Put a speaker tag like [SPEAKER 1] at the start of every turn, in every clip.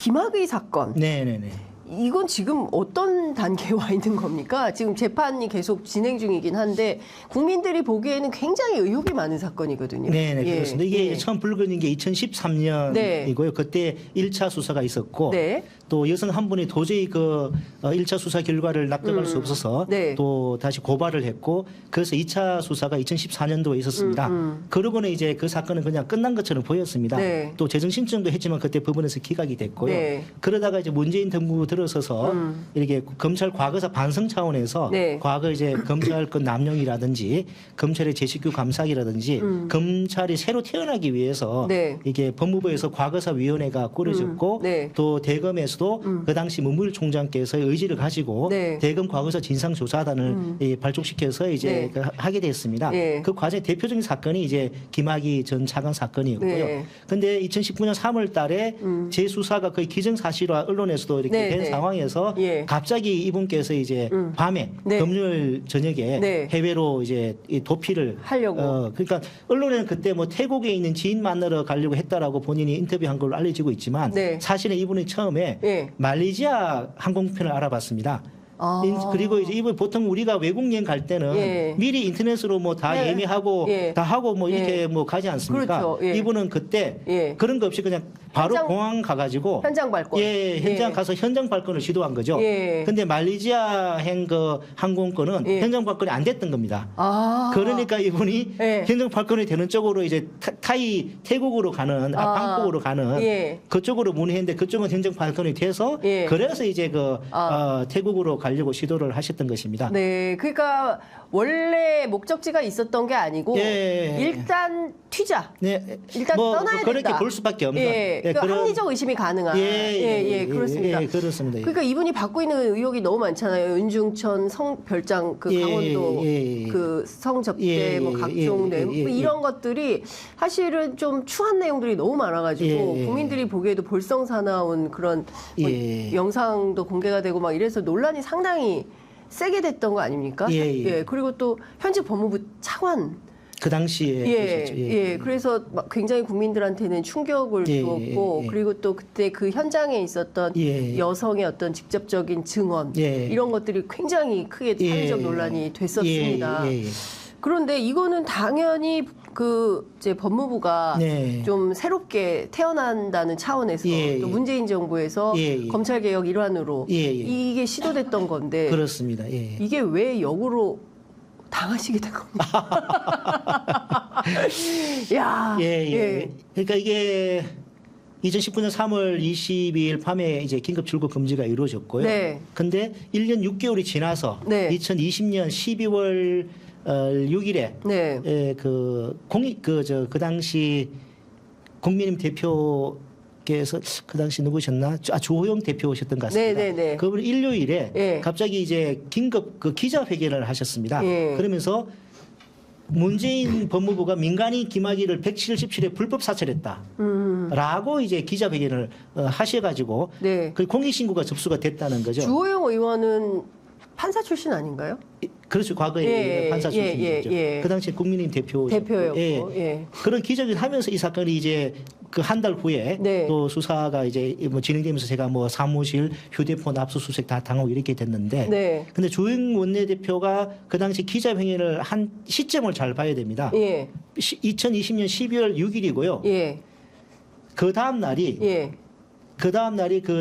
[SPEAKER 1] 김학의 사건.
[SPEAKER 2] 네네네.
[SPEAKER 1] 이건 지금 어떤 단계에 와 있는 겁니까? 지금 재판이 계속 진행 중이긴 한데 국민들이 보기에는 굉장히 의혹이 많은 사건이거든요.
[SPEAKER 2] 네네, 그렇습니다. 이게 처음 불거진 게 2013년이고요.
[SPEAKER 1] 네.
[SPEAKER 2] 그때 1차 수사가 있었고
[SPEAKER 1] 네.
[SPEAKER 2] 또 여성 한 분이 도저히 그 1차 수사 결과를 납득할 수 없어서
[SPEAKER 1] 네.
[SPEAKER 2] 또 다시 고발을 했고 그래서 2차 수사가 2014년도에 있었습니다. 그러고는 이제 그 사건은 그냥 끝난 것처럼 보였습니다.
[SPEAKER 1] 네.
[SPEAKER 2] 또 재정 신청도 했지만 그때 법원에서 기각이 됐고요.
[SPEAKER 1] 네.
[SPEAKER 2] 그러다가 이제 문재인 정부 들어서서 이렇게 검찰 과거사 반성 차원에서
[SPEAKER 1] 네.
[SPEAKER 2] 과거 이제 검찰권 남용이라든지 검찰의 제식규 감사기라든지 검찰이 새로 태어나기 위해서
[SPEAKER 1] 네.
[SPEAKER 2] 이게 법무부에서 과거사 위원회가 꾸려졌고
[SPEAKER 1] 네.
[SPEAKER 2] 또 대검에서도 그 당시 문무일 총장께서의 의지를 가지고
[SPEAKER 1] 네.
[SPEAKER 2] 대검 과거사 진상조사단을 발족시켜서 이제
[SPEAKER 1] 네.
[SPEAKER 2] 그 하게 됐습니다.
[SPEAKER 1] 네.
[SPEAKER 2] 그 과정의 대표적인 사건이 이제 김학의 전 차관 사건이었고요.
[SPEAKER 1] 네.
[SPEAKER 2] 근데 2019년 3월 달에 재수사가 거의 기정사실화 언론에서도 이렇게
[SPEAKER 1] 네.
[SPEAKER 2] 된
[SPEAKER 1] 네.
[SPEAKER 2] 상황에서
[SPEAKER 1] 예.
[SPEAKER 2] 갑자기 이분께서 이제 밤에
[SPEAKER 1] 네.
[SPEAKER 2] 금요일 저녁에
[SPEAKER 1] 네.
[SPEAKER 2] 해외로 이제 이 도피를
[SPEAKER 1] 하려고.
[SPEAKER 2] 그러니까 언론에는 그때 뭐 태국에 있는 지인 만나러 가려고 했다라고 본인이 인터뷰한 걸로 알려지고 있지만
[SPEAKER 1] 네.
[SPEAKER 2] 사실은 이분이 처음에
[SPEAKER 1] 예.
[SPEAKER 2] 말레이시아 항공편을 알아봤습니다.
[SPEAKER 1] 아.
[SPEAKER 2] 그리고 이제 이분 보통 우리가 외국 여행 갈 때는
[SPEAKER 1] 예.
[SPEAKER 2] 미리 인터넷으로 뭐 다
[SPEAKER 1] 네.
[SPEAKER 2] 예매하고
[SPEAKER 1] 예.
[SPEAKER 2] 다 하고 뭐 이렇게
[SPEAKER 1] 예.
[SPEAKER 2] 뭐 가지 않습니까?
[SPEAKER 1] 그렇죠. 예.
[SPEAKER 2] 이분은 그때
[SPEAKER 1] 예.
[SPEAKER 2] 그런 거 없이 그냥 바로
[SPEAKER 1] 현장-
[SPEAKER 2] 공항 가가지고
[SPEAKER 1] 현장 발권.
[SPEAKER 2] 예, 현장
[SPEAKER 1] 예.
[SPEAKER 2] 가서 현장 발권을 시도한 거죠.
[SPEAKER 1] 예.
[SPEAKER 2] 근데 말레이시아행 그 항공권은
[SPEAKER 1] 예.
[SPEAKER 2] 현장 발권이 안 됐던 겁니다.
[SPEAKER 1] 아.
[SPEAKER 2] 그러니까 이분이
[SPEAKER 1] 예.
[SPEAKER 2] 현장 발권이 되는 쪽으로 이제 타이 태국으로 가는 방콕으로 가는
[SPEAKER 1] 예.
[SPEAKER 2] 그쪽으로 문의했는데 그쪽은 현장 발권이 돼서
[SPEAKER 1] 예.
[SPEAKER 2] 그래서 이제 그 태국으로 가려고 시도를 하셨던 것입니다.
[SPEAKER 1] 네, 그러니까 원래 목적지가 있었던 게 아니고
[SPEAKER 2] 예.
[SPEAKER 1] 일단 튀자.
[SPEAKER 2] 네,
[SPEAKER 1] 일단 떠나야
[SPEAKER 2] 그렇게
[SPEAKER 1] 된다.
[SPEAKER 2] 볼 수밖에 없는.
[SPEAKER 1] 예, 그 합리적 의심이 가능한. 그렇습니다.
[SPEAKER 2] 예, 그렇습니다. 예.
[SPEAKER 1] 그러니까 이분이 받고 있는 의혹이 너무 많잖아요. 윤중천 별장 그
[SPEAKER 2] 예,
[SPEAKER 1] 강원도
[SPEAKER 2] 예, 예.
[SPEAKER 1] 그 성접대
[SPEAKER 2] 예,
[SPEAKER 1] 뭐
[SPEAKER 2] 예,
[SPEAKER 1] 각종
[SPEAKER 2] 예,
[SPEAKER 1] 내용
[SPEAKER 2] 예, 예.
[SPEAKER 1] 이런 것들이 사실은 좀 추한 내용들이 너무 많아가지고
[SPEAKER 2] 예, 예.
[SPEAKER 1] 국민들이 보기에도 볼썽사나운 그런 뭐
[SPEAKER 2] 예.
[SPEAKER 1] 영상도 공개가 되고 막 이래서 논란이 상당히 세게 됐던 거 아닙니까?
[SPEAKER 2] 예.
[SPEAKER 1] 그리고 또 현직 법무부 차관
[SPEAKER 2] 그 당시에 그랬었죠.
[SPEAKER 1] 그래서 막 굉장히 국민들한테는 충격을
[SPEAKER 2] 예,
[SPEAKER 1] 주었고
[SPEAKER 2] 예, 예.
[SPEAKER 1] 그리고 또 그때 그 현장에 있었던
[SPEAKER 2] 예.
[SPEAKER 1] 여성의 어떤 직접적인 증언
[SPEAKER 2] 예.
[SPEAKER 1] 이런 것들이 굉장히 크게 사회적
[SPEAKER 2] 예.
[SPEAKER 1] 논란이 됐었습니다.
[SPEAKER 2] 예.
[SPEAKER 1] 그런데 이거는 당연히 그 이제 법무부가
[SPEAKER 2] 네.
[SPEAKER 1] 좀 새롭게 태어난다는 차원에서
[SPEAKER 2] 예,
[SPEAKER 1] 또
[SPEAKER 2] 예.
[SPEAKER 1] 문재인 정부에서
[SPEAKER 2] 예, 예.
[SPEAKER 1] 검찰 개혁 일환으로
[SPEAKER 2] 예, 예.
[SPEAKER 1] 이게 시도됐던 건데
[SPEAKER 2] 그렇습니다. 예.
[SPEAKER 1] 이게 왜 역으로 당하시게 된 겁니까? 야,
[SPEAKER 2] 예. 그러니까 이게 2019년 3월 22일 밤에 이제 긴급 출국 금지가 이루어졌고요.
[SPEAKER 1] 네.
[SPEAKER 2] 근데 1년 6개월이 지나서
[SPEAKER 1] 네.
[SPEAKER 2] 2020년 12월 6일에
[SPEAKER 1] 네.
[SPEAKER 2] 그 당시 국민의힘 대표께서 그 당시 누구셨나? 주호영 대표셨던 것 같습니다.
[SPEAKER 1] 네.
[SPEAKER 2] 그분 일요일에
[SPEAKER 1] 예.
[SPEAKER 2] 갑자기 이제 긴급 그 기자회견을 하셨습니다.
[SPEAKER 1] 예.
[SPEAKER 2] 그러면서 문재인 법무부가 민간인 김학의를 177회 불법 사찰했다. 라고 이제 기자회견을 하셔가지고
[SPEAKER 1] 네.
[SPEAKER 2] 그 공익신고가 접수가 됐다는 거죠.
[SPEAKER 1] 주호영 의원은 판사 출신 아닌가요?
[SPEAKER 2] 그렇죠. 과거에 판사 출신이죠.
[SPEAKER 1] 예.
[SPEAKER 2] 그 당시 국민의힘
[SPEAKER 1] 대표였고.
[SPEAKER 2] 예. 그런 기적을 하면서 이 사건이 이제 그 한 달 후에
[SPEAKER 1] 네.
[SPEAKER 2] 또 수사가 이제 뭐 진행되면서 제가 뭐 사무실, 휴대폰 압수수색 다 당하고 이렇게 됐는데.
[SPEAKER 1] 네.
[SPEAKER 2] 근데 주영 원내대표가 그 당시 기자회견을 한 시점을 잘 봐야 됩니다.
[SPEAKER 1] 예.
[SPEAKER 2] 2020년 12월 6일이고요.
[SPEAKER 1] 예.
[SPEAKER 2] 그 다음 날이
[SPEAKER 1] 예.
[SPEAKER 2] 그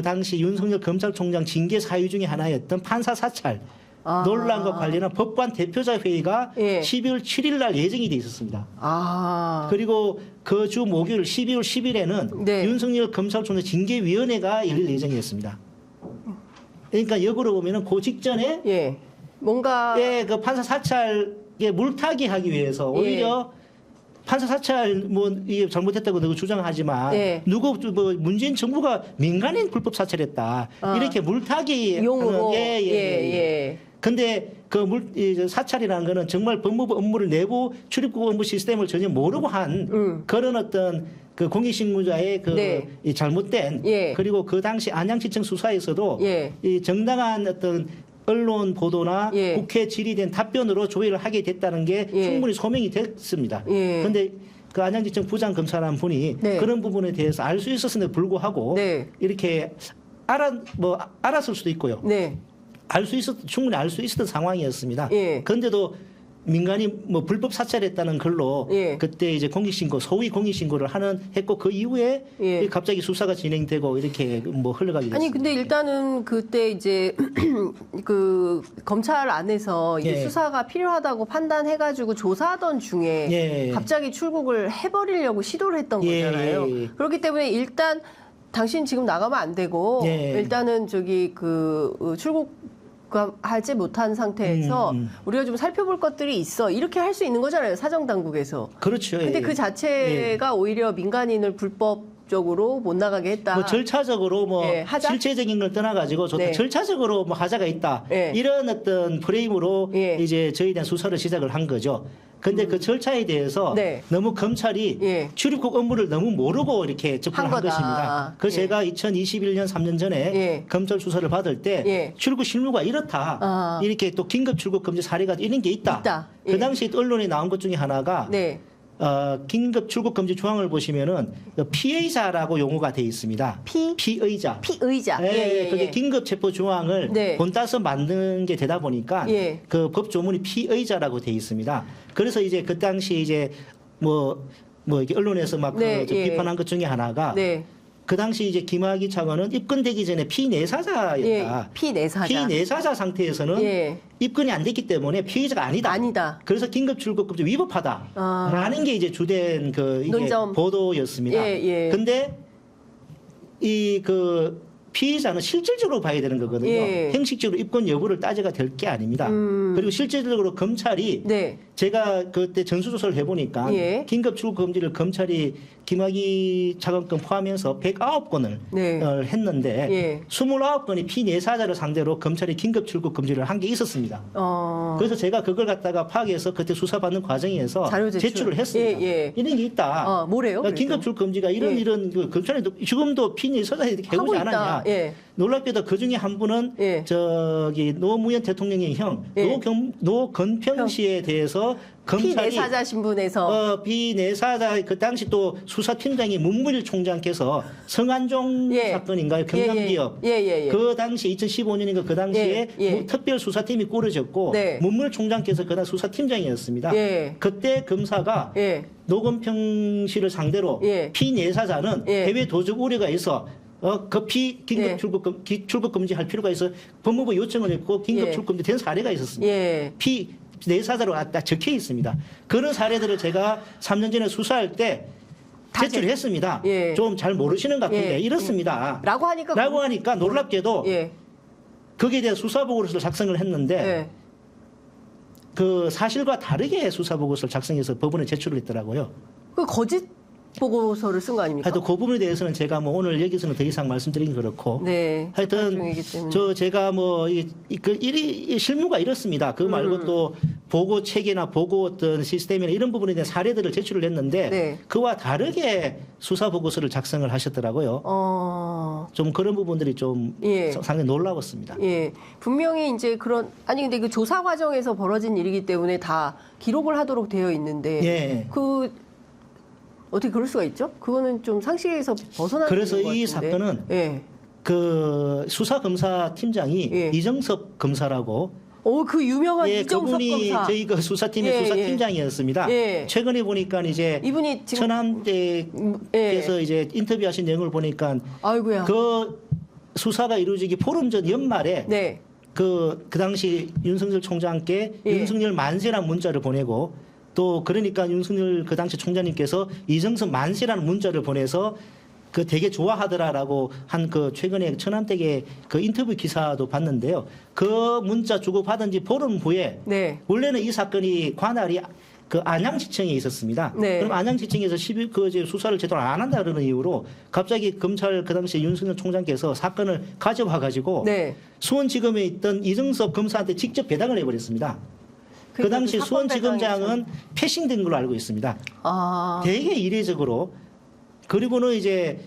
[SPEAKER 2] 당시 윤석열 검찰총장 징계 사유 중에 하나였던 판사 사찰 논란과 관련한 법관 대표자 회의가
[SPEAKER 1] 예.
[SPEAKER 2] 12월 7일 날 예정이 돼 있었습니다. 그리고 그 주 목요일 12월 10일에는
[SPEAKER 1] 네.
[SPEAKER 2] 윤석열 검찰총장 징계위원회가 열릴 예정이었습니다. 그러니까 역으로 보면은 그 직전에
[SPEAKER 1] 예. 뭔가
[SPEAKER 2] 그 판사 사찰에 물타기 하기 위해서 오히려 판사 사찰 뭐 이게 잘못했다고 누구 주장하지만 누구 뭐 문재인 정부가 민간인 불법 사찰했다 이렇게 물타기
[SPEAKER 1] 용으로
[SPEAKER 2] 하는 근데 그 사찰이라는 거는 정말 법무부 업무를 내부 출입국 업무 시스템을 전혀 모르고 한 그런 어떤 그 공익신고자의 그 이 잘못된 그리고 그 당시 안양시청 수사에서도 이 정당한 어떤 언론 보도나 국회 질의된 답변으로 조회를 하게 됐다는 게 충분히 소명이 됐습니다. 그런데 그 안양지청 부장검사라는 분이
[SPEAKER 1] 네.
[SPEAKER 2] 그런 부분에 대해서 알 수 있었음에도 불구하고
[SPEAKER 1] 네.
[SPEAKER 2] 이렇게 알았을 수도 있고요.
[SPEAKER 1] 네.
[SPEAKER 2] 충분히 알 수 있었던 상황이었습니다.
[SPEAKER 1] 예.
[SPEAKER 2] 그런데도 민간이 뭐 불법 사찰했다는 걸로
[SPEAKER 1] 예.
[SPEAKER 2] 그때 이제 공익신고, 소위 공익신고를 했고 그 이후에
[SPEAKER 1] 예.
[SPEAKER 2] 갑자기 수사가 진행되고 이렇게 뭐 흘러가게 됐습니다.
[SPEAKER 1] 아니 근데 일단은 그때 이제 그 검찰 안에서 이제
[SPEAKER 2] 예.
[SPEAKER 1] 수사가 필요하다고 판단해가지고 조사하던 중에
[SPEAKER 2] 예.
[SPEAKER 1] 갑자기 출국을 해버리려고 시도를 했던
[SPEAKER 2] 예.
[SPEAKER 1] 거잖아요. 그렇기 때문에 일단 당신 지금 나가면 안 되고
[SPEAKER 2] 예.
[SPEAKER 1] 일단은 저기 그 출국 하지 못한 상태에서 우리가 좀 살펴볼 것들이 있어 이렇게 할 수 있는 거잖아요, 사정 당국에서.
[SPEAKER 2] 그렇죠.
[SPEAKER 1] 근데
[SPEAKER 2] 예.
[SPEAKER 1] 그 자체가 오히려 민간인을 불법적으로 못 나가게 했다.
[SPEAKER 2] 뭐 절차적으로 뭐
[SPEAKER 1] 예, 하자?
[SPEAKER 2] 실체적인 걸 떠나가지고
[SPEAKER 1] 네.
[SPEAKER 2] 절차적으로 뭐 하자가 있다.
[SPEAKER 1] 예.
[SPEAKER 2] 이런 어떤 프레임으로
[SPEAKER 1] 예.
[SPEAKER 2] 이제 저희에 대한 수사를 시작을 한 거죠. 근데 그 절차에 대해서
[SPEAKER 1] 네.
[SPEAKER 2] 너무 검찰이
[SPEAKER 1] 예.
[SPEAKER 2] 출입국 업무를 너무 모르고 이렇게 접근한
[SPEAKER 1] 한 거다.
[SPEAKER 2] 것입니다. 그
[SPEAKER 1] 예.
[SPEAKER 2] 제가 2021년 3년 전에
[SPEAKER 1] 예.
[SPEAKER 2] 검찰 수사를 받을 때
[SPEAKER 1] 예.
[SPEAKER 2] 출국 실무가 이렇다.
[SPEAKER 1] 아.
[SPEAKER 2] 이렇게 또 긴급 출국 금지 사례가 이런 게 있다.
[SPEAKER 1] 있다. 예.
[SPEAKER 2] 그 당시 언론에 나온 것 중에 하나가
[SPEAKER 1] 네.
[SPEAKER 2] 긴급 출국 금지 조항을 보시면은 피의자라고 용어가 돼 있습니다. 피의자.
[SPEAKER 1] 피의자.
[SPEAKER 2] 예, 그게 긴급 체포 조항을
[SPEAKER 1] 네.
[SPEAKER 2] 본따서 만든 게 되다 보니까
[SPEAKER 1] 예.
[SPEAKER 2] 그 법 조문이 피의자라고 돼 있습니다. 그래서 이제 그 당시 이제 뭐 이렇게 언론에서 막
[SPEAKER 1] 네,
[SPEAKER 2] 그
[SPEAKER 1] 예.
[SPEAKER 2] 비판한 것 중에 하나가
[SPEAKER 1] 네.
[SPEAKER 2] 그 당시 이제 김학의 차관은 입건되기 전에 피내사자였다.
[SPEAKER 1] 예. 피내사자.
[SPEAKER 2] 피내사자 상태에서는
[SPEAKER 1] 예.
[SPEAKER 2] 입건이 안 됐기 때문에 피의자가 아니다.
[SPEAKER 1] 아니다.
[SPEAKER 2] 그래서 긴급 출국 금지 위법하다라는 게 이제 주된 그 이게
[SPEAKER 1] 논점.
[SPEAKER 2] 보도였습니다.
[SPEAKER 1] 예, 예.
[SPEAKER 2] 근데 이 그 피의자는 실질적으로 봐야 되는 거거든요.
[SPEAKER 1] 예.
[SPEAKER 2] 형식적으로 입건 여부를 따져가 될 게 아닙니다. 그리고 실질적으로 검찰이
[SPEAKER 1] 네.
[SPEAKER 2] 제가 그때 전수조사를 해보니까
[SPEAKER 1] 예.
[SPEAKER 2] 긴급 출국 금지를 검찰이 김학의 차관건 포함해서 109건을
[SPEAKER 1] 네.
[SPEAKER 2] 했는데
[SPEAKER 1] 예.
[SPEAKER 2] 29건이 피내사자를 상대로 검찰이 긴급 출국 금지를 한 게 있었습니다. 그래서 제가 그걸 갖다가 파악해서 그때 수사받는 과정에서
[SPEAKER 1] 자료 제출.
[SPEAKER 2] 제출을 했습니다.
[SPEAKER 1] 예, 예.
[SPEAKER 2] 이런 게 있다.
[SPEAKER 1] 뭐래요?
[SPEAKER 2] 그러니까 긴급 출국 금지가 이런
[SPEAKER 1] 예.
[SPEAKER 2] 그 검찰에도 지금도 피내사자에 이렇게
[SPEAKER 1] 하고
[SPEAKER 2] 해오지
[SPEAKER 1] 있다.
[SPEAKER 2] 않았냐.
[SPEAKER 1] 예.
[SPEAKER 2] 놀랍게도 그 중에 한 분은
[SPEAKER 1] 예.
[SPEAKER 2] 저기 노무현 대통령의 형
[SPEAKER 1] 예.
[SPEAKER 2] 노건평 씨에 대해서 검찰이
[SPEAKER 1] 피내사자 신분에서
[SPEAKER 2] 피내사자 그 당시 또 수사팀장이 문무일 총장께서 성안종
[SPEAKER 1] 예.
[SPEAKER 2] 사건인가요? 경남기업.
[SPEAKER 1] 예.
[SPEAKER 2] 그 당시 2015년인가 그 당시에
[SPEAKER 1] 예.
[SPEAKER 2] 특별 수사팀이 꾸려졌고
[SPEAKER 1] 네.
[SPEAKER 2] 문무일 총장께서 그날 수사팀장이었습니다.
[SPEAKER 1] 예.
[SPEAKER 2] 그때 검사가
[SPEAKER 1] 예.
[SPEAKER 2] 노건평 씨를 상대로
[SPEAKER 1] 예.
[SPEAKER 2] 피내사자는
[SPEAKER 1] 예.
[SPEAKER 2] 해외 도적 우려가 있어 급히 긴급
[SPEAKER 1] 예.
[SPEAKER 2] 출국 금지할 필요가 있어 법무부 요청을 했고 긴급
[SPEAKER 1] 예.
[SPEAKER 2] 출국 금지 된 사례가 있었습니다.
[SPEAKER 1] 예.
[SPEAKER 2] 내사자로 다 적혀 있습니다. 그런 사례들을 제가 3년 전에 수사할 때
[SPEAKER 1] 다
[SPEAKER 2] 제출했습니다.
[SPEAKER 1] 예.
[SPEAKER 2] 좀 잘 모르시는 것 같은데
[SPEAKER 1] 예.
[SPEAKER 2] 이렇습니다.
[SPEAKER 1] 라고 하니까
[SPEAKER 2] 놀랍게도
[SPEAKER 1] 예.
[SPEAKER 2] 거기에 대한 수사 보고서를 작성을 했는데
[SPEAKER 1] 예.
[SPEAKER 2] 그 사실과 다르게 수사 보고서를 작성해서 법원에 제출을 했더라고요.
[SPEAKER 1] 그 거짓 보고서를 쓴 거 아닙니까?
[SPEAKER 2] 하여튼 그 부분에 대해서는 제가 뭐 오늘 여기서는 더 이상 말씀드리긴 그렇고
[SPEAKER 1] 네.
[SPEAKER 2] 하여튼
[SPEAKER 1] 중이기 때문에.
[SPEAKER 2] 제가 뭐 이 실무가 이렇습니다. 그 말고 또 보고 체계나 보고 어떤 시스템이나 이런 부분에 대한 사례들을 제출을 했는데
[SPEAKER 1] 네.
[SPEAKER 2] 그와 다르게 수사 보고서를 작성을 하셨더라고요. 좀 그런 부분들이 좀
[SPEAKER 1] 예.
[SPEAKER 2] 상당히 놀라웠습니다.
[SPEAKER 1] 예. 분명히 이제 근데 그 조사 과정에서 벌어진 일이기 때문에 다 기록을 하도록 되어 있는데
[SPEAKER 2] 예.
[SPEAKER 1] 어떻게 그럴 수가 있죠? 그거는 좀 상식에서 벗어나는
[SPEAKER 2] 그래서
[SPEAKER 1] 것 같은데.
[SPEAKER 2] 이 사건은
[SPEAKER 1] 예.
[SPEAKER 2] 그 수사검사 팀장이
[SPEAKER 1] 예.
[SPEAKER 2] 이정섭 검사라고
[SPEAKER 1] 그 유명한 이정섭
[SPEAKER 2] 그분이
[SPEAKER 1] 검사.
[SPEAKER 2] 저희 그 수사팀의
[SPEAKER 1] 예,
[SPEAKER 2] 수사팀장이었습니다.
[SPEAKER 1] 예.
[SPEAKER 2] 최근에 보니까 이제
[SPEAKER 1] 이분이 지금
[SPEAKER 2] 천안대에서 이제 인터뷰하신 내용을 보니까
[SPEAKER 1] 아이고야.
[SPEAKER 2] 그 수사가 이루어지기 보름 전 연말에
[SPEAKER 1] 네.
[SPEAKER 2] 그 당시 윤석열 총장께
[SPEAKER 1] 예.
[SPEAKER 2] 윤석열 만세라는 문자를 보내고 또 그러니까 윤석열 그 당시 총장님께서 이정섭 만세라는 문자를 보내서 그 되게 좋아하더라라고 한 그 최근에 천안댁의 그 인터뷰 기사도 봤는데요. 그 문자 주고 받은 지 보름 후에
[SPEAKER 1] 네.
[SPEAKER 2] 원래는 이 사건이 관할이 그 안양지청에 있었습니다.
[SPEAKER 1] 네.
[SPEAKER 2] 그럼 안양지청에서 수사를 제대로 안 한다는 이유로 갑자기 검찰 그 당시 윤석열 총장께서 사건을 가져와 가지고
[SPEAKER 1] 네.
[SPEAKER 2] 수원지검에 있던 이정섭 검사한테 직접 배당을 해버렸습니다. 그
[SPEAKER 1] 그러니까
[SPEAKER 2] 당시
[SPEAKER 1] 그 사건
[SPEAKER 2] 수원지검장은 패싱된 걸로 알고 있습니다.
[SPEAKER 1] 아.
[SPEAKER 2] 되게 이례적으로 그리고는 이제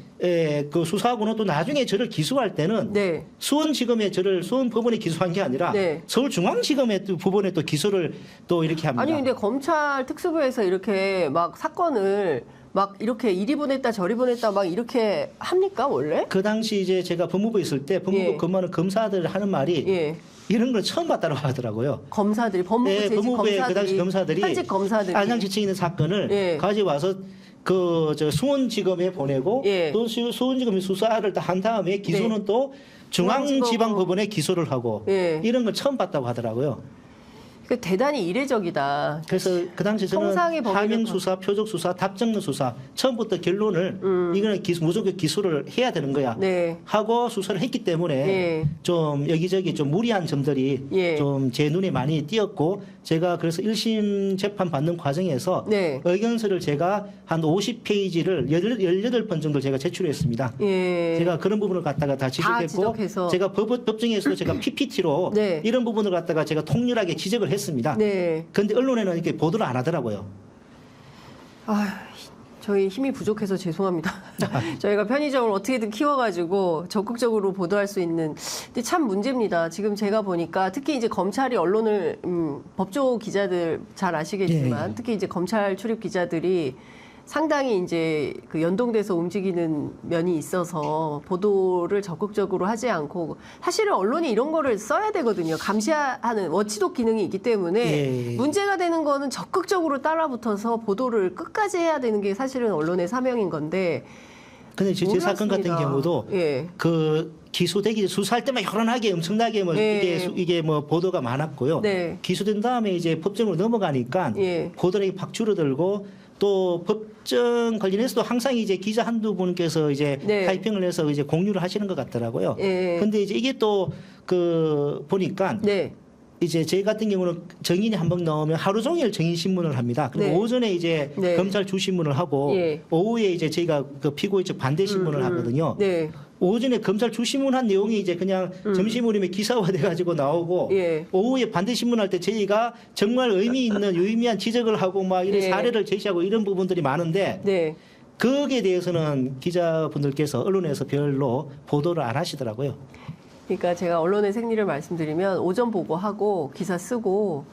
[SPEAKER 2] 그 수사하고는 또 나중에 저를 기소할 때는
[SPEAKER 1] 네.
[SPEAKER 2] 수원지검에 저를 수원법원에 기소한 게 아니라
[SPEAKER 1] 네.
[SPEAKER 2] 서울중앙지검에 또 법원에 또 기소를 또 이렇게 합니다.
[SPEAKER 1] 아니 근데 검찰 특수부에서 이렇게 막 사건을 막 이렇게 이리 보냈다 저리 보냈다 막 이렇게 합니까 원래?
[SPEAKER 2] 그 당시 이제 제가 법무부에 있을 때 법무부
[SPEAKER 1] 예.
[SPEAKER 2] 근무하는 검사들 하는 말이
[SPEAKER 1] 예.
[SPEAKER 2] 이런 걸 처음 봤다고 하더라고요.
[SPEAKER 1] 검사들이 법무부
[SPEAKER 2] 예,
[SPEAKER 1] 재직
[SPEAKER 2] 법무부의
[SPEAKER 1] 검사들이
[SPEAKER 2] 그 당시 검사들이
[SPEAKER 1] 현직 검사들이
[SPEAKER 2] 안양지청에 있는 사건을
[SPEAKER 1] 예.
[SPEAKER 2] 가져와서 그 저 수원지검에 보내고
[SPEAKER 1] 예.
[SPEAKER 2] 또 수원지검이 수사를 다 한 다음에 기소는
[SPEAKER 1] 네.
[SPEAKER 2] 또 중앙지방법원에 기소를 하고
[SPEAKER 1] 예.
[SPEAKER 2] 이런 걸 처음 봤다고 하더라고요.
[SPEAKER 1] 그 대단히 이례적이다.
[SPEAKER 2] 그래서 그 당시 저는
[SPEAKER 1] 형상의 범위를
[SPEAKER 2] 하명 수사, 표적 수사, 답정너 수사 처음부터 결론을 이거는 무조건 기소를 해야 되는 거야
[SPEAKER 1] 네.
[SPEAKER 2] 하고 수사를 했기 때문에
[SPEAKER 1] 예.
[SPEAKER 2] 좀 여기저기 좀 무리한 점들이
[SPEAKER 1] 예.
[SPEAKER 2] 좀 제 눈에 많이 띄었고 제가 그래서 1심 재판 받는 과정에서
[SPEAKER 1] 네.
[SPEAKER 2] 의견서를 제가 한 50페이지를 18번 정도 제가 제출했습니다.
[SPEAKER 1] 예.
[SPEAKER 2] 제가 그런 부분을 갖다가 다 지적했고
[SPEAKER 1] 지적해서.
[SPEAKER 2] 제가 법정에서도 제가 PPT로
[SPEAKER 1] 네.
[SPEAKER 2] 이런 부분을 갖다가 제가 통렬하게 지적을 했습니다.
[SPEAKER 1] 네.
[SPEAKER 2] 그런데 언론에는 이렇게 보도를 안 하더라고요.
[SPEAKER 1] 아, 저희 힘이 부족해서 죄송합니다. 저희가 편의점을 어떻게든 키워가지고 적극적으로 보도할 수 있는. 근데 참 문제입니다. 지금 제가 보니까 특히 이제 검찰이 언론을 법조 기자들 잘 아시겠지만
[SPEAKER 2] 예.
[SPEAKER 1] 특히 이제 검찰 출입 기자들이 상당히 이제 그 연동돼서 움직이는 면이 있어서 보도를 적극적으로 하지 않고 사실은 언론이 이런 거를 써야 되거든요. 감시하는 워치독 기능이 있기 때문에
[SPEAKER 2] 예.
[SPEAKER 1] 문제가 되는 거는 적극적으로 따라붙어서 보도를 끝까지 해야 되는 게 사실은 언론의 사명인 건데
[SPEAKER 2] 근데 제 사건 같은
[SPEAKER 1] 몰랐습니다.
[SPEAKER 2] 경우도
[SPEAKER 1] 예.
[SPEAKER 2] 그 기소되기 수사할 때만 현란하게 엄청나게 뭐
[SPEAKER 1] 예.
[SPEAKER 2] 이게 뭐 보도가 많았고요.
[SPEAKER 1] 네.
[SPEAKER 2] 기소된 다음에 이제 법정으로 넘어가니까
[SPEAKER 1] 예.
[SPEAKER 2] 보도량이 팍 줄어들고 또 법정 관련해서도 항상 이제 기자 한두 분께서 이제
[SPEAKER 1] 네.
[SPEAKER 2] 타이핑을 해서 이제 공유를 하시는 것 같더라고요.
[SPEAKER 1] 예.
[SPEAKER 2] 근데 이제 이게 또 그 보니까
[SPEAKER 1] 네.
[SPEAKER 2] 이제 저희 같은 경우는 정인이 한번 나오면 하루 종일 정인 신문을 합니다. 그리고
[SPEAKER 1] 네.
[SPEAKER 2] 오전에 이제
[SPEAKER 1] 네.
[SPEAKER 2] 검찰 주신문을 하고
[SPEAKER 1] 예.
[SPEAKER 2] 오후에 이제 저희가 그 피고인 측 반대 신문을 하거든요.
[SPEAKER 1] 네.
[SPEAKER 2] 오전에 검찰 주신문 한 내용이 이제 그냥 점심으로면 기사화돼 가지고 나오고
[SPEAKER 1] 예.
[SPEAKER 2] 오후에 반대 신문 할 때 저희가 정말 의미 있는 유의미한 지적을 하고 막 이런
[SPEAKER 1] 예.
[SPEAKER 2] 사례를 제시하고 이런 부분들이 많은데
[SPEAKER 1] 네.
[SPEAKER 2] 거기에 대해서는 기자분들께서 언론에서 별로 보도를 안 하시더라고요.
[SPEAKER 1] 그러니까 제가 언론의 생리를 말씀드리면 오전 보고하고 기사 쓰고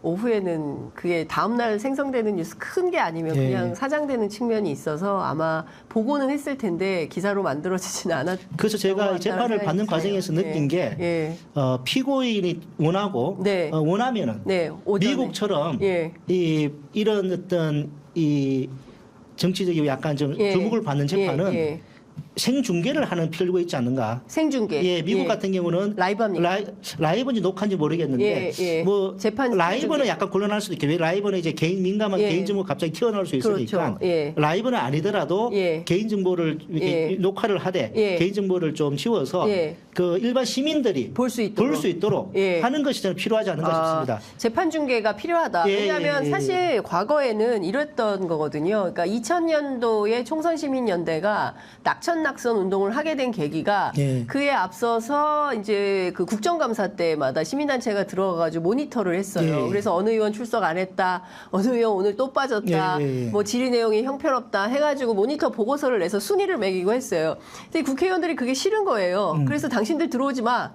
[SPEAKER 1] 오후에는 그게 다음날 생성되는 뉴스 큰 게 아니면
[SPEAKER 2] 예.
[SPEAKER 1] 그냥 사장되는 측면이 있어서 아마 보고는 했을 텐데 기사로 만들어지지는 않았.
[SPEAKER 2] 그래서 제가 재판을 받는 과정에서 느낀 게
[SPEAKER 1] 예.
[SPEAKER 2] 피고인이 원하고
[SPEAKER 1] 네.
[SPEAKER 2] 원하면은
[SPEAKER 1] 네. 오전에.
[SPEAKER 2] 미국처럼
[SPEAKER 1] 예.
[SPEAKER 2] 이런 어떤 이 정치적이고 약간 좀
[SPEAKER 1] 예.
[SPEAKER 2] 주목을 받는 재판은
[SPEAKER 1] 예. 예.
[SPEAKER 2] 생중계를 하는 필요가 있지 않는가?
[SPEAKER 1] 생중계.
[SPEAKER 2] 예, 미국 같은 경우는
[SPEAKER 1] 라이브합니까?
[SPEAKER 2] 라이브인지 녹화인지 모르겠는데
[SPEAKER 1] 예, 예.
[SPEAKER 2] 뭐
[SPEAKER 1] 재판
[SPEAKER 2] 라이브는
[SPEAKER 1] 생중계.
[SPEAKER 2] 약간 곤란할 수도 있겠죠. 왜 라이브는 이제 개인 민감한
[SPEAKER 1] 예.
[SPEAKER 2] 개인 정보 갑자기 튀어나올 수 있으니까
[SPEAKER 1] 그렇죠. 예.
[SPEAKER 2] 라이브는 아니더라도
[SPEAKER 1] 예.
[SPEAKER 2] 개인 정보를 이렇게
[SPEAKER 1] 예.
[SPEAKER 2] 녹화를 하되
[SPEAKER 1] 예.
[SPEAKER 2] 개인 정보를 좀 지워서
[SPEAKER 1] 예.
[SPEAKER 2] 그 일반 시민들이
[SPEAKER 1] 볼 수 있도록. 예.
[SPEAKER 2] 하는 것이 저는 필요하지 않은가 싶습니다.
[SPEAKER 1] 재판 중계가 필요하다.
[SPEAKER 2] 예,
[SPEAKER 1] 왜냐하면
[SPEAKER 2] 예, 예.
[SPEAKER 1] 사실 과거에는 이랬던 거거든요. 그러니까 2000년도에 총선시민연대가 낙천낙선 운동을 하게 된 계기가
[SPEAKER 2] 예.
[SPEAKER 1] 그에 앞서서 이제 그 국정감사 때마다 시민단체가 들어가가지고 모니터를 했어요.
[SPEAKER 2] 예.
[SPEAKER 1] 그래서 어느 의원 출석 안 했다, 어느 의원 오늘 또 빠졌다,
[SPEAKER 2] 예, 예.
[SPEAKER 1] 뭐 질의 내용이 형편없다 해가지고 모니터 보고서를 내서 순위를 매기고 했어요. 근데 국회의원들이 그게 싫은 거예요. 그래서 당신들 들어오지 마.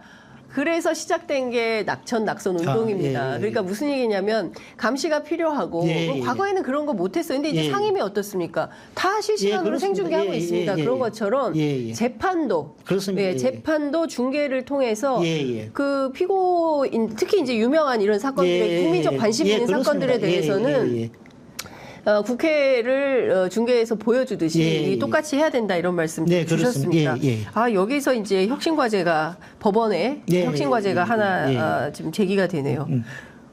[SPEAKER 1] 그래서 시작된 게 낙천 운동입니다.
[SPEAKER 2] 예, 예.
[SPEAKER 1] 그러니까 무슨 얘기냐면 감시가 필요하고
[SPEAKER 2] 예,
[SPEAKER 1] 뭐
[SPEAKER 2] 예.
[SPEAKER 1] 과거에는 그런 거 못했어요. 근데 이제
[SPEAKER 2] 예.
[SPEAKER 1] 상임위 어떻습니까? 다 실시간으로
[SPEAKER 2] 그렇습니다.
[SPEAKER 1] 생중계하고
[SPEAKER 2] 예,
[SPEAKER 1] 있습니다.
[SPEAKER 2] 예, 예,
[SPEAKER 1] 그런
[SPEAKER 2] 예.
[SPEAKER 1] 것처럼
[SPEAKER 2] 예, 예.
[SPEAKER 1] 재판도
[SPEAKER 2] 그렇습니다. 예.
[SPEAKER 1] 재판도 중계를 통해서
[SPEAKER 2] 예, 예.
[SPEAKER 1] 그 피고인 특히 이제 유명한 이런 사건들의
[SPEAKER 2] 예,
[SPEAKER 1] 국민적 관심 있는
[SPEAKER 2] 그렇습니다.
[SPEAKER 1] 사건들에 대해서는
[SPEAKER 2] 예, 예.
[SPEAKER 1] 국회를 중계에서 보여주듯이
[SPEAKER 2] 예, 예.
[SPEAKER 1] 똑같이 해야 된다 이런 말씀
[SPEAKER 2] 네,
[SPEAKER 1] 주셨습니다.
[SPEAKER 2] 그렇습니다. 예, 예.
[SPEAKER 1] 아 여기서 이제 혁신과제가 법원에
[SPEAKER 2] 예,
[SPEAKER 1] 혁신과제가
[SPEAKER 2] 예,
[SPEAKER 1] 하나
[SPEAKER 2] 예.
[SPEAKER 1] 지금 제기가 되네요.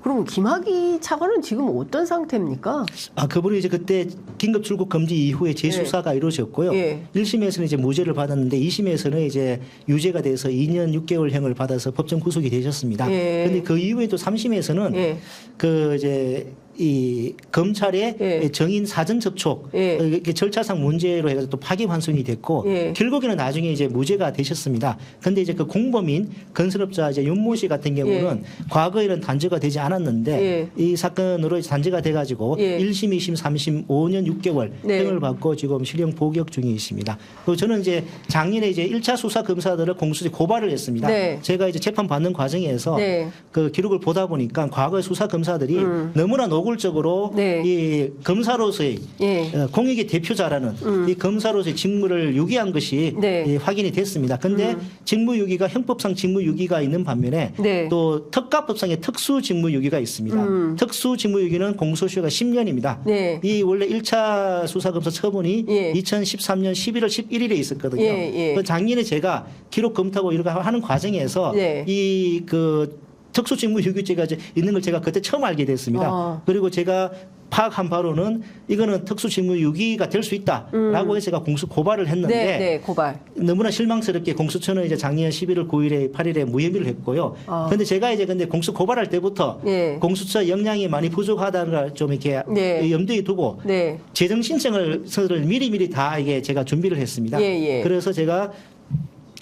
[SPEAKER 1] 그럼 김학의 차관은 지금 어떤 상태입니까?
[SPEAKER 2] 그분이 이제 그때 긴급 출국 금지 이후에 재수사가 이루어졌고요.
[SPEAKER 1] 예.
[SPEAKER 2] 1심에서는 이제 무죄를 받았는데 2심에서는 이제 유죄가 돼서 2년 6개월형을 받아서 법정 구속이 되셨습니다.
[SPEAKER 1] 예.
[SPEAKER 2] 그런데 그 이후에 또 3심에서는
[SPEAKER 1] 예.
[SPEAKER 2] 그 이제 이 검찰의
[SPEAKER 1] 예.
[SPEAKER 2] 정인 사전 접촉
[SPEAKER 1] 예.
[SPEAKER 2] 이렇게 절차상 문제로 해서 또 파기환송이 됐고
[SPEAKER 1] 예.
[SPEAKER 2] 결국에는 나중에 이제 무죄가 되셨습니다. 근데 이제 그 공범인 건설업자 이제 윤모 씨 같은 경우는 과거에는 단죄가 되지 않았는데
[SPEAKER 1] 예.
[SPEAKER 2] 이 사건으로 단죄가 돼가지고
[SPEAKER 1] 예.
[SPEAKER 2] 1심, 2심, 3심 5년 6개월
[SPEAKER 1] 네.
[SPEAKER 2] 형을 받고 지금 실형 복역 중에 있습니다. 그리고 저는 이제 작년에 이제 1차 수사 검사들을 공수처에 고발을 했습니다.
[SPEAKER 1] 네.
[SPEAKER 2] 제가 이제 재판 받는 과정에서
[SPEAKER 1] 네.
[SPEAKER 2] 그 기록을 보다 보니까 과거의 수사 검사들이 너무나 노골적으로
[SPEAKER 1] 네.
[SPEAKER 2] 이 검사로서의
[SPEAKER 1] 예.
[SPEAKER 2] 공익의 대표자라는 이 검사로서의 직무를 유기한 것이
[SPEAKER 1] 네.
[SPEAKER 2] 이 확인이 됐습니다. 근데 직무유기가 형법상 직무유기가 있는 반면에
[SPEAKER 1] 네.
[SPEAKER 2] 또 특가법상의 특수직무유기가 있습니다. 특수직무유기는 공소시효가 10년입니다.
[SPEAKER 1] 네.
[SPEAKER 2] 이 원래 1차 수사검사 처분이
[SPEAKER 1] 예.
[SPEAKER 2] 2013년 11월 11일에 있었거든요.
[SPEAKER 1] 예, 예.
[SPEAKER 2] 그 작년에 제가 기록 검토하고 이렇게 하는 과정에서
[SPEAKER 1] 네.
[SPEAKER 2] 이 그 특수직무유기죄가 이제 있는 걸 제가 그때 처음 알게 됐습니다. 그리고 제가 파악한 바로는 이거는 특수직무유기가 될 수 있다라고 해서 제가 공수 고발을 했는데
[SPEAKER 1] 네. 네. 고발.
[SPEAKER 2] 너무나 실망스럽게 공수처는 이제 작년 11월 9일에 8일에 무혐의를 했고요. 그런데 제가 이제 근데 공수 고발할 때부터
[SPEAKER 1] 예.
[SPEAKER 2] 공수처 역량이 많이 부족하다는 걸 좀 이렇게
[SPEAKER 1] 네.
[SPEAKER 2] 염두에 두고
[SPEAKER 1] 네.
[SPEAKER 2] 재정 신청을 미리미리 다 이게 제가 준비를 했습니다.
[SPEAKER 1] 예, 예.
[SPEAKER 2] 그래서 제가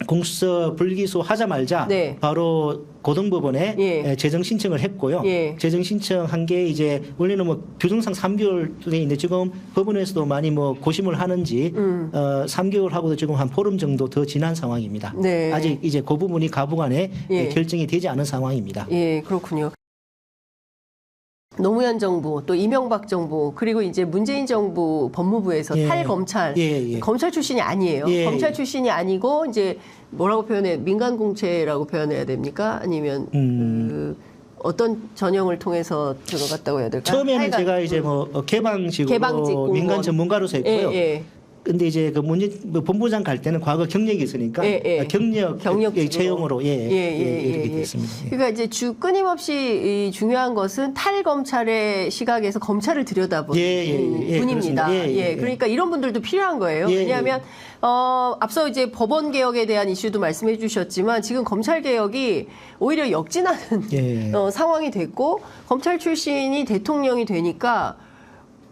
[SPEAKER 2] 공수처 불기소 하자마자
[SPEAKER 1] 네.
[SPEAKER 2] 바로 고등법원에
[SPEAKER 1] 예.
[SPEAKER 2] 재정 신청을 했고요.
[SPEAKER 1] 예.
[SPEAKER 2] 재정 신청한 게 이제 원래는 뭐 규정상 3개월 돼 있는데 지금 법원에서도 많이 뭐 고심을 하는지 3개월 하고도 지금 한 보름 정도 더 지난 상황입니다.
[SPEAKER 1] 네.
[SPEAKER 2] 아직 이제 그 부분이 가부간에
[SPEAKER 1] 예.
[SPEAKER 2] 결정이 되지 않은 상황입니다.
[SPEAKER 1] 예, 그렇군요. 노무현 정부, 또 이명박 정부, 그리고 이제 문재인 정부 법무부에서
[SPEAKER 2] 예.
[SPEAKER 1] 탈검찰,
[SPEAKER 2] 예.
[SPEAKER 1] 검찰 출신이 아니에요.
[SPEAKER 2] 예.
[SPEAKER 1] 검찰 출신이 아니고 이제 뭐라고 표현해? 민간 공채라고 표현해야 됩니까? 아니면 그 어떤 전형을 통해서 들어갔다고 해야 될까요?
[SPEAKER 2] 처음에는
[SPEAKER 1] 하여간,
[SPEAKER 2] 제가 이제 뭐 개방직으로
[SPEAKER 1] 개방직 공무원.
[SPEAKER 2] 민간 전문가로서 했고요.
[SPEAKER 1] 예.
[SPEAKER 2] 근데 이제 그 본부장 갈 때는 과거 경력이 있으니까 경력
[SPEAKER 1] 경력직으로.
[SPEAKER 2] 채용으로 이렇게 됐습니다.
[SPEAKER 1] 그러니까 이제 끊임없이 이 중요한 것은 탈검찰의 시각에서 검찰을 들여다보는 분입니다.
[SPEAKER 2] 그렇습니다.
[SPEAKER 1] 그러니까 이런 분들도 필요한 거예요. 왜냐하면 앞서 이제 법원 개혁에 대한 이슈도 말씀해 주셨지만 지금 검찰 개혁이 오히려 역진하는 상황이 됐고 검찰 출신이 대통령이 되니까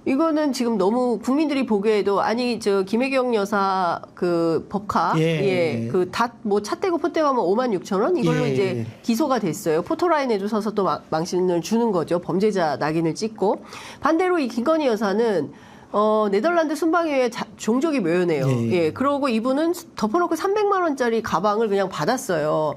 [SPEAKER 1] 이거는 지금 너무 국민들이 보기에도 아니 저 김혜경 여사 그 법카 그 뭐 차 떼고 포 떼고 하면 56,000원 이걸로 이제 기소가 됐어요. 포토라인에도 서서 또 망신을 주는 거죠. 범죄자 낙인을 찍고 반대로 이 김건희 여사는 네덜란드 순방에 종족이 묘연해요. 그러고 이분은 덮어놓고 300만 원짜리 가방을 그냥 받았어요.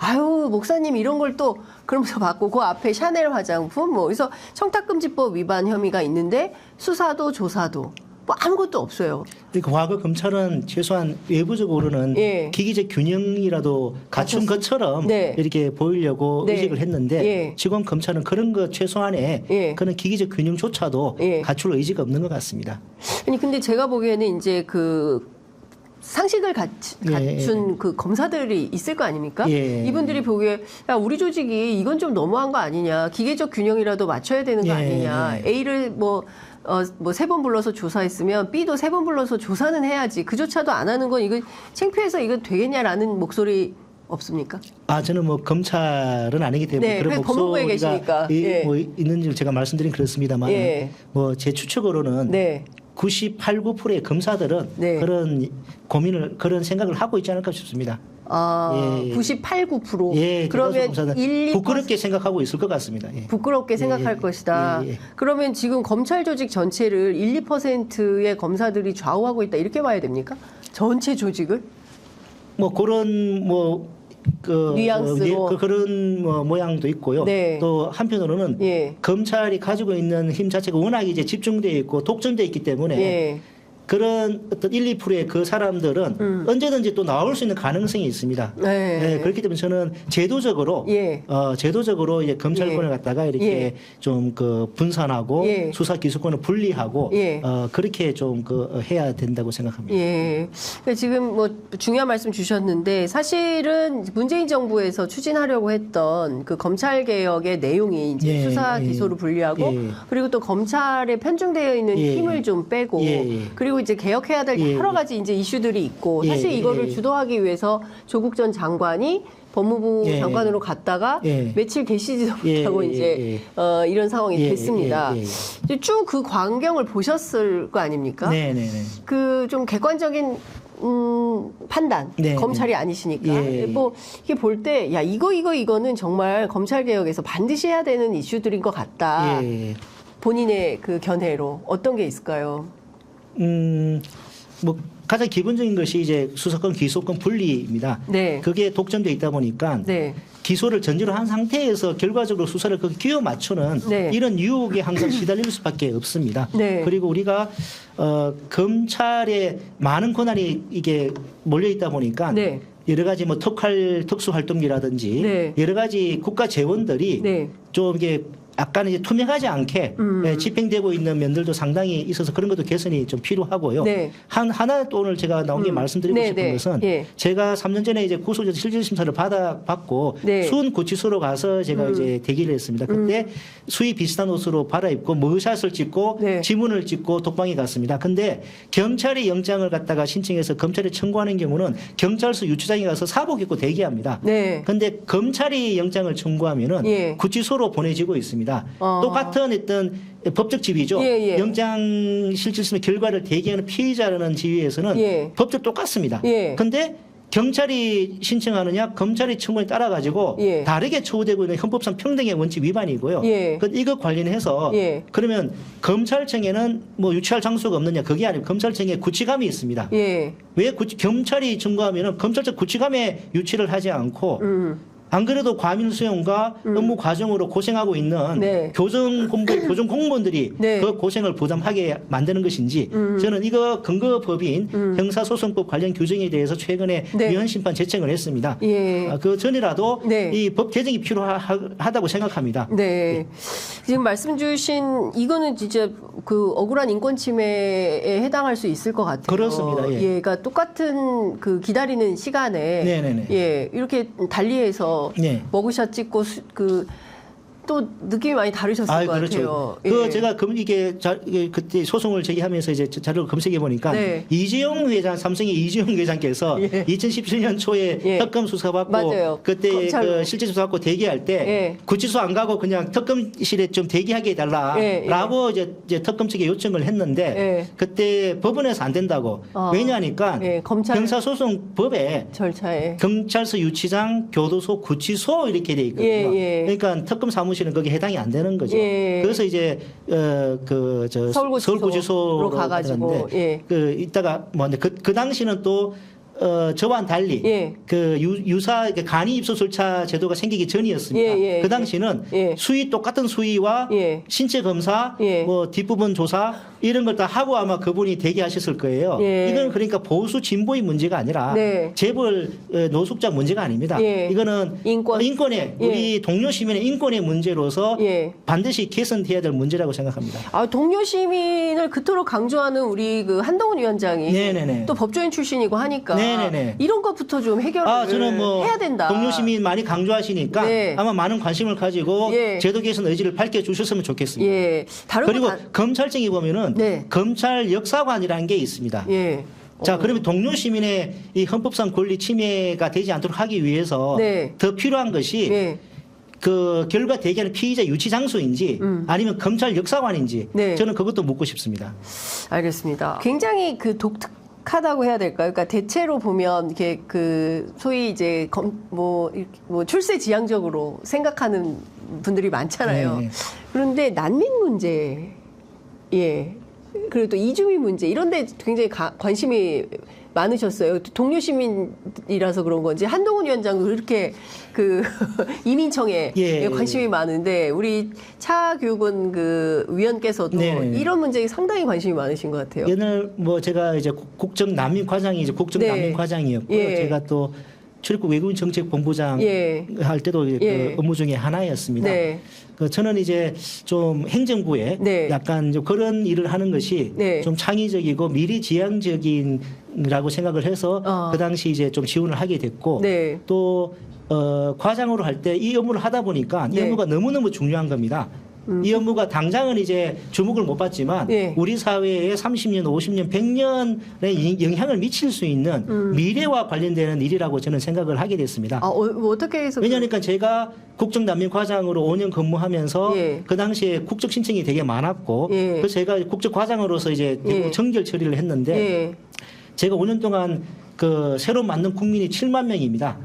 [SPEAKER 1] 아유 목사님 이런 걸 또 그러면서 받고 그 앞에 샤넬 화장품 뭐 그래서 청탁금지법 위반 혐의가 있는데 수사도 조사도 뭐 아무것도 없어요.
[SPEAKER 2] 그러니까 과거 검찰은 최소한 외부적으로는 기기적 균형이라도 갖춘 것처럼 이렇게 보이려고 의식을 했는데 지금 검찰은 그런 것 최소한의 그런 기기적 균형조차도 갖출 의지가 없는 것 같습니다.
[SPEAKER 1] 아니 근데 제가 보기에는 이제 그 상식을 갖춘 그 검사들이 있을 거 아닙니까? 이분들이 보기에 야 우리 조직이 이건 좀 너무한 거 아니냐, 기계적 균형이라도 맞춰야 되는 거 아니냐, A를 뭐 3번 불러서 조사했으면 B도 3번 불러서 조사는 해야지. 그조차도 안 하는 건 이거 창피해서 이거 되겠냐라는 목소리 없습니까?
[SPEAKER 2] 저는 뭐 검찰은 아니기 때문에 그런
[SPEAKER 1] 법무부에 계시니까
[SPEAKER 2] 뭐 있는지 제가 말씀드린 그렇습니다만 뭐 제 추측으로는 98, 9%의 검사들은 그런 고민을 그런 생각을 하고 있지 않을까 싶습니다.
[SPEAKER 1] 98, 9%. 그러면 1, 2
[SPEAKER 2] 부끄럽게 생각하고 있을 것 같습니다.
[SPEAKER 1] 부끄럽게 생각할 것이다. 그러면 지금 검찰 조직 전체를 1, 2%의 검사들이 좌우하고 있다 이렇게 봐야 됩니까? 전체 조직을?
[SPEAKER 2] 뭐 그런
[SPEAKER 1] 뉘앙스로
[SPEAKER 2] 그런 모양도 있고요. 또 한편으로는 검찰이 가지고 있는 힘 자체가 워낙 이제 집중되어 있고 독점되어 있기 때문에 그런 어떤 1, 2%의 그 사람들은 언제든지 또 나올 수 있는 가능성이 있습니다. 그렇기 때문에 저는 제도적으로 이제 검찰권을 갖다가 이렇게 좀 그 분산하고 수사 기소권을 분리하고 그렇게 좀 해야 된다고 생각합니다.
[SPEAKER 1] 그러니까 지금 뭐 중요한 말씀 주셨는데 사실은 문재인 정부에서 추진하려고 했던 그 검찰 개혁의 내용이 이제 수사 기소를 분리하고 그리고 또 검찰에 편중되어 있는 힘을 좀 빼고 그리고 이제 개혁해야 될
[SPEAKER 2] 예,
[SPEAKER 1] 여러 가지 이제 이슈들이 있고
[SPEAKER 2] 예,
[SPEAKER 1] 사실 이거를
[SPEAKER 2] 예.
[SPEAKER 1] 주도하기 위해서 조국 전 장관이 법무부
[SPEAKER 2] 예.
[SPEAKER 1] 장관으로 갔다가
[SPEAKER 2] 예.
[SPEAKER 1] 며칠 계시지도
[SPEAKER 2] 예,
[SPEAKER 1] 못하고
[SPEAKER 2] 예,
[SPEAKER 1] 이제
[SPEAKER 2] 예.
[SPEAKER 1] 이런 상황이
[SPEAKER 2] 예,
[SPEAKER 1] 됐습니다.
[SPEAKER 2] 예,
[SPEAKER 1] 쭉 그 광경을 보셨을 거 아닙니까?
[SPEAKER 2] 네네네.
[SPEAKER 1] 그 좀 객관적인 판단,
[SPEAKER 2] 네,
[SPEAKER 1] 검찰이
[SPEAKER 2] 네.
[SPEAKER 1] 아니시니까
[SPEAKER 2] 예.
[SPEAKER 1] 뭐 이게 볼 때 야 이거는 정말 검찰 개혁에서 반드시 해야 되는 이슈들인 것 같다.
[SPEAKER 2] 예.
[SPEAKER 1] 본인의 그 견해로 어떤 게 있을까요?
[SPEAKER 2] 뭐 가장 기본적인 것이 이제 수사권 기소권 분리입니다.
[SPEAKER 1] 네.
[SPEAKER 2] 그게 독점돼 있다 보니까
[SPEAKER 1] 네.
[SPEAKER 2] 기소를 전제로 한 상태에서 결과적으로 수사를 그 끼워 맞추는
[SPEAKER 1] 네.
[SPEAKER 2] 이런 유혹에 항상 시달릴 수밖에 없습니다.
[SPEAKER 1] 네.
[SPEAKER 2] 그리고 우리가 검찰에 많은 권한이 이게 몰려 있다 보니까
[SPEAKER 1] 네.
[SPEAKER 2] 여러 가지 뭐 특수활동비라든지
[SPEAKER 1] 네.
[SPEAKER 2] 여러 가지 국가 재원들이
[SPEAKER 1] 네.
[SPEAKER 2] 좀 이게 약간 이제 투명하지 않게 집행되고 있는 면들도 상당히 있어서 그런 것도 개선이 좀 필요하고요.
[SPEAKER 1] 네.
[SPEAKER 2] 하나 또 오늘 제가 나온 게 말씀드리고
[SPEAKER 1] 네,
[SPEAKER 2] 싶은
[SPEAKER 1] 네.
[SPEAKER 2] 것은
[SPEAKER 1] 예.
[SPEAKER 2] 제가 3년 전에 이제 구속에서 실질심사를 받고
[SPEAKER 1] 네.
[SPEAKER 2] 수원 구치소로 가서 제가 이제 대기를 했습니다. 그때 수의 비슷한 옷으로 갈아입고 머그샷을 찍고
[SPEAKER 1] 네.
[SPEAKER 2] 지문을 찍고 독방에 갔습니다. 근데 경찰이 영장을 갖다가 신청해서 검찰에 청구하는 경우는 경찰서 유치장에 가서 사복 입고 대기합니다.
[SPEAKER 1] 네.
[SPEAKER 2] 근데 검찰이 영장을 청구하면은
[SPEAKER 1] 예.
[SPEAKER 2] 구치소로 보내지고 있습니다. 똑같은 어떤 법적 지위죠.
[SPEAKER 1] 예, 예.
[SPEAKER 2] 영장 실질심의 결과를 대기하는 피의자라는 지위에서는
[SPEAKER 1] 예.
[SPEAKER 2] 법적 똑같습니다.
[SPEAKER 1] 예.
[SPEAKER 2] 근데 경찰이 신청하느냐 검찰이 청구에 따라 가지고
[SPEAKER 1] 예.
[SPEAKER 2] 다르게 처우되고 있는 헌법상 평등의 원칙 위반이고요.
[SPEAKER 1] 예.
[SPEAKER 2] 이거 관련해서
[SPEAKER 1] 예.
[SPEAKER 2] 그러면 검찰청에는 뭐 유치할 장소가 없느냐 그게 아니고 검찰청에 구치감이 있습니다.
[SPEAKER 1] 예.
[SPEAKER 2] 왜 경찰이 청구하면은 검찰청 구치감에 유치를 하지 않고 안 그래도 과밀 수용과 업무 과정으로 고생하고 있는
[SPEAKER 1] 네.
[SPEAKER 2] 교정 공무원들이
[SPEAKER 1] 네.
[SPEAKER 2] 그 고생을 부담하게 만드는 것인지 저는 이거 근거법인 형사소송법 관련 규정에 대해서 최근에
[SPEAKER 1] 네.
[SPEAKER 2] 위헌 심판 제청을 했습니다.
[SPEAKER 1] 예.
[SPEAKER 2] 그 전이라도
[SPEAKER 1] 네.
[SPEAKER 2] 이 법 개정이 필요하다고 생각합니다.
[SPEAKER 1] 네. 지금 말씀 주신 이거는 진짜 그 억울한 인권 침해에 해당할 수 있을 것 같아요.
[SPEAKER 2] 그렇습니다. 예.
[SPEAKER 1] 그러니까 똑같은 그 기다리는 시간에
[SPEAKER 2] 네네네.
[SPEAKER 1] 예, 이렇게 달리해서
[SPEAKER 2] 네.
[SPEAKER 1] 머그샷 찍고 또 느낌이 많이 다르셨을 것
[SPEAKER 2] 그렇죠.
[SPEAKER 1] 같아요. 예.
[SPEAKER 2] 제가 이게 그때 소송을 제기하면서 이제 자료를 검색해 보니까
[SPEAKER 1] 네.
[SPEAKER 2] 이재용 회장, 삼성의 이재용 회장께서
[SPEAKER 1] 예.
[SPEAKER 2] 2017년 초에
[SPEAKER 1] 예.
[SPEAKER 2] 특검 수사받고
[SPEAKER 1] 맞아요.
[SPEAKER 2] 그때
[SPEAKER 1] 검찰로.
[SPEAKER 2] 그 실제 수사받고 대기할 때
[SPEAKER 1] 예.
[SPEAKER 2] 구치소 안 가고 그냥 특검실에 좀 대기하게 해달라라고 이제 특검 측에 요청을 했는데
[SPEAKER 1] 예.
[SPEAKER 2] 그때 법원에서 안 된다고 왜냐하니까
[SPEAKER 1] 예, 검찰
[SPEAKER 2] 형사소송법에
[SPEAKER 1] 절차에
[SPEAKER 2] 경찰서 유치장, 교도소, 구치소 이렇게 돼 있거든요.
[SPEAKER 1] 예, 예.
[SPEAKER 2] 그러니까 특검 사무실은 거기에 해당이 안 되는 거죠.
[SPEAKER 1] 예.
[SPEAKER 2] 그래서 이제 서울구치소로
[SPEAKER 1] 가가지고
[SPEAKER 2] 갔는데
[SPEAKER 1] 예.
[SPEAKER 2] 이따가 그 당시는 또 저와는 달리
[SPEAKER 1] 예.
[SPEAKER 2] 그 유사 간이 입소 절차 제도가 생기기 전이었습니다.
[SPEAKER 1] 예, 예,
[SPEAKER 2] 그 당시는
[SPEAKER 1] 예.
[SPEAKER 2] 똑같은 수의와
[SPEAKER 1] 예.
[SPEAKER 2] 신체 검사,
[SPEAKER 1] 예.
[SPEAKER 2] 뭐 뒷부분 조사 이런 걸 다 하고 아마 그분이 대기하셨을 거예요.
[SPEAKER 1] 예.
[SPEAKER 2] 이건 그러니까 보수 진보의 문제가 아니라
[SPEAKER 1] 네.
[SPEAKER 2] 재벌 노숙자 문제가 아닙니다.
[SPEAKER 1] 예.
[SPEAKER 2] 이거는 인권의
[SPEAKER 1] 예.
[SPEAKER 2] 우리 동료 시민의 인권의 문제로서
[SPEAKER 1] 예.
[SPEAKER 2] 반드시 개선돼야 될 문제라고 생각합니다.
[SPEAKER 1] 동료 시민을 그토록 강조하는 우리 그 한동훈 위원장이
[SPEAKER 2] 네네네.
[SPEAKER 1] 또 법조인 출신이고 하니까
[SPEAKER 2] 네네네.
[SPEAKER 1] 이런 것부터 좀 해결을
[SPEAKER 2] 저는 뭐
[SPEAKER 1] 해야 된다.
[SPEAKER 2] 동료 시민 많이 강조하시니까
[SPEAKER 1] 네.
[SPEAKER 2] 아마 많은 관심을 가지고
[SPEAKER 1] 예.
[SPEAKER 2] 제도 개선 의지를 밝혀 주셨으면 좋겠습니다.
[SPEAKER 1] 예. 다른
[SPEAKER 2] 그리고
[SPEAKER 1] 거
[SPEAKER 2] 검찰청에 보면은
[SPEAKER 1] 네.
[SPEAKER 2] 검찰 역사관이라는 게 있습니다.
[SPEAKER 1] 예.
[SPEAKER 2] 자, 그러면 동료 시민의 이 헌법상 권리 침해가 되지 않도록 하기 위해서
[SPEAKER 1] 네.
[SPEAKER 2] 더 필요한 것이
[SPEAKER 1] 예.
[SPEAKER 2] 그 결과 대기하는 피의자 유치 장소인지 아니면 검찰 역사관인지
[SPEAKER 1] 네.
[SPEAKER 2] 저는 그것도 묻고 싶습니다.
[SPEAKER 1] 알겠습니다. 굉장히 그 독특하다고 해야 될까요? 그러니까 대체로 보면 이렇게 그 소위 이제 뭐 출세 지향적으로 생각하는 분들이 많잖아요.
[SPEAKER 2] 네.
[SPEAKER 1] 그런데 난민 문제, 예. 그리고 또 이주민 문제 이런데 굉장히 관심이 많으셨어요. 동료 시민이라서 그런 건지 한동훈 위원장도 그렇게 그 이민청에
[SPEAKER 2] 예.
[SPEAKER 1] 관심이 많은데 우리 차교근 그 위원께서도
[SPEAKER 2] 네.
[SPEAKER 1] 이런 문제에 상당히 관심이 많으신 것 같아요.
[SPEAKER 2] 옛날 뭐 제가 이제 국정 난민 과장이 이제 국정
[SPEAKER 1] 네.
[SPEAKER 2] 난민 과장이었고요.
[SPEAKER 1] 예.
[SPEAKER 2] 제가 또 출입국 외국인 정책 본부장
[SPEAKER 1] 예.
[SPEAKER 2] 할 때도 그
[SPEAKER 1] 예.
[SPEAKER 2] 업무 중에 하나였습니다.
[SPEAKER 1] 네.
[SPEAKER 2] 저는 이제 좀 행정부에
[SPEAKER 1] 네.
[SPEAKER 2] 약간 좀 그런 일을 하는 것이
[SPEAKER 1] 네.
[SPEAKER 2] 좀 창의적이고 미래지향적인이라고 생각을 해서 그 당시 이제 좀 지원을 하게 됐고
[SPEAKER 1] 네.
[SPEAKER 2] 또 과장으로 할 때 이 업무를 하다 보니까 이
[SPEAKER 1] 네.
[SPEAKER 2] 업무가 너무너무 중요한 겁니다. 이 업무가 당장은 이제 주목을 못 받지만
[SPEAKER 1] 예.
[SPEAKER 2] 우리 사회에 30년, 50년, 100년의 영향을 미칠 수 있는 미래와 관련되는 일이라고 저는 생각을 하게 됐습니다.
[SPEAKER 1] 어떻게 해서
[SPEAKER 2] 왜냐하니까 제가 국정난민과장으로 5년 근무하면서
[SPEAKER 1] 예.
[SPEAKER 2] 그 당시에 국적 신청이 되게 많았고
[SPEAKER 1] 예.
[SPEAKER 2] 그래서 제가 국적과장으로서 이제
[SPEAKER 1] 예.
[SPEAKER 2] 정결 처리를 했는데
[SPEAKER 1] 예.
[SPEAKER 2] 제가 5년 동안 그 새로 만든 국민이 7만 명입니다.